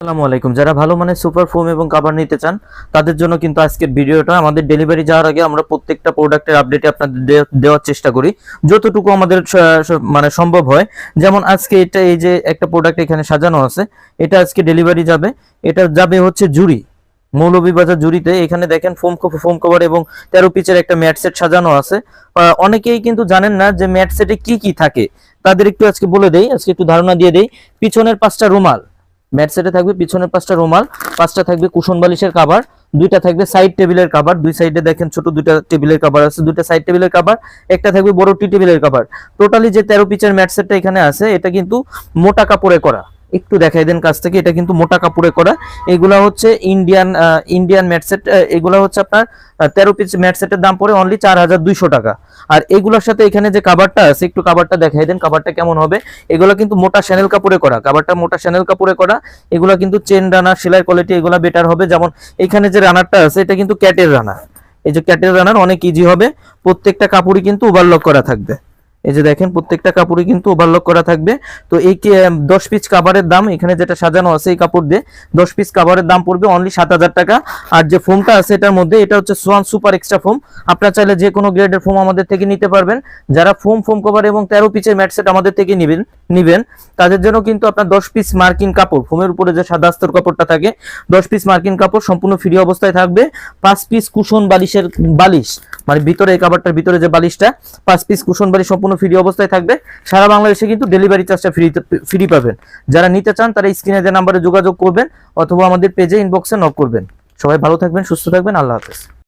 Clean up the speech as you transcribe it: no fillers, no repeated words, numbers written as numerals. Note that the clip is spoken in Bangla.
আসসালামু আলাইকুম। যারা ভালো মানের সুপার ফোম এবং কভার নিতে চান তাদের জন্য কিন্তু আজকের ভিডিওটা। আমাদের ডেলিভারি যাওয়ার আগে আমরা প্রত্যেকটা প্রোডাক্টের আপডেট আপনাদের দেওয়ার চেষ্টা করি যতটুকু আমাদের মানে সম্ভব হয়। যেমন আজকে এটা, এই যে একটা প্রোডাক্ট এখানে সাজানো আছে, এটা আজকে ডেলিভারি যাবে। এটা যাবে হচ্ছে জুড়ি, মৌলভীবাজার জুড়িতে। এখানে দেখেন ফোম কভার এবং 13 পিচের একটা ম্যাট সেট সাজানো আছে। অনেকেই কিন্তু জানেন না যে ম্যাট সেটে কি কি থাকে, তাদের একটু আজকে বলে দেই, আজকে একটু ধারণা দিয়ে দেই। পিছনের 5টা রুমাল ম্যাট সেটে থাকবে, পিছনের 5টা রুমাল, 5টা থাকবে কুশন বালিশের কভার, 2টা থাকবে সাইড টেবিলের কভার, দুই সাইডে দেখেন ছোট 2টা টেবিলের কভার আছে, 2টা সাইড টেবিলের কভার, একটা থাকবে বড় টি টেবিলের কভার। টোটালি যে 13 পিচের ম্যাট সেটটা এখানে আছে, এটা কিন্তু মোটা কাপড়ে করা। একটু দেখাই দেন কাছ থেকে, এটা কিন্তু মোটা কাপড়ে করা। এগুলা হচ্ছে ইন্ডিয়ান ম্যাট সেট। এগুলা হচ্ছে আপনার 13 পিস ম্যাট সেটের দাম পড়ে অনলি 4200 টাকা। আর এগুলোর সাথে এখানে যে কাভারটা আছে, একটু কাভারটা দেখাই দেন, কাভারটা কেমন হবে। এগুলো কিন্তু মোটা শ্যানেল কাপড়ে করা, কাভারটা মোটা শ্যানেল কাপড়ে করা। এগুলা কিন্তু চেন রানার, সেলাই কোয়ালিটি এগুলা বেটার হবে। যেমন এখানে যে রানারটা আছে, এটা কিন্তু ক্যাটের রানার। এই যে ক্যাটের রানার অনেক ইজি হবে। প্রত্যেকটা কাপড়ই কিন্তু ওভারলক করা থাকবে। এই যে দেখেন প্রত্যেকটা কাপড়ই কিন্তু ওভারলক করা থাকবে। তো এই 10 পিস কাভারের দাম, এখানে যেটা সাজানো আছে এই কাপড় দিয়ে 10 পিস কাভারের দাম পড়বে অনলি 7000 টাকা। আর যে ফোমটা আছে এটার মধ্যে, এটা হচ্ছে সোয়ান সুপার এক্সট্রা ফোম। আপনারা চাইলে যে কোনো গ্রেডের ফোম আমাদের থেকে নিতে পারবেন। যারা ফোম কভার এবং 13 পিসের ম্যাট সেট আমাদের থেকে নিবেন তাদের জন্য কিন্তু আপনার 10 পিস মার্কিন কাপড়, ফোমের উপরে যে সাদা আস্তর কাপড়টা থাকে, 10 পিস মার্কিন কাপড় সম্পূর্ণ ফ্রি অবস্থায় থাকবে। 5 পিস কুশন বালিশের বালিশ, মানে ভিতরে এই কাভারটার ভিতরে যে বালিশটা, 5 পিস কুশন বালিশ সম্পূর্ণ ফ্রি অবস্থায় থাকবে। সারা বাংলাদেশে কিন্তু ডেলিভারি চার্জটা ফ্রি পাবেন। যারা নিতে চান তারা স্ক্রিনে যে নাম্বারে যোগাযোগ করবেন অথবা আমাদের পেজে ইনবক্সে নক করবেন। সবাই ভালো থাকবেন, সুস্থ থাকবেন, আল্লাহ হাফেজ।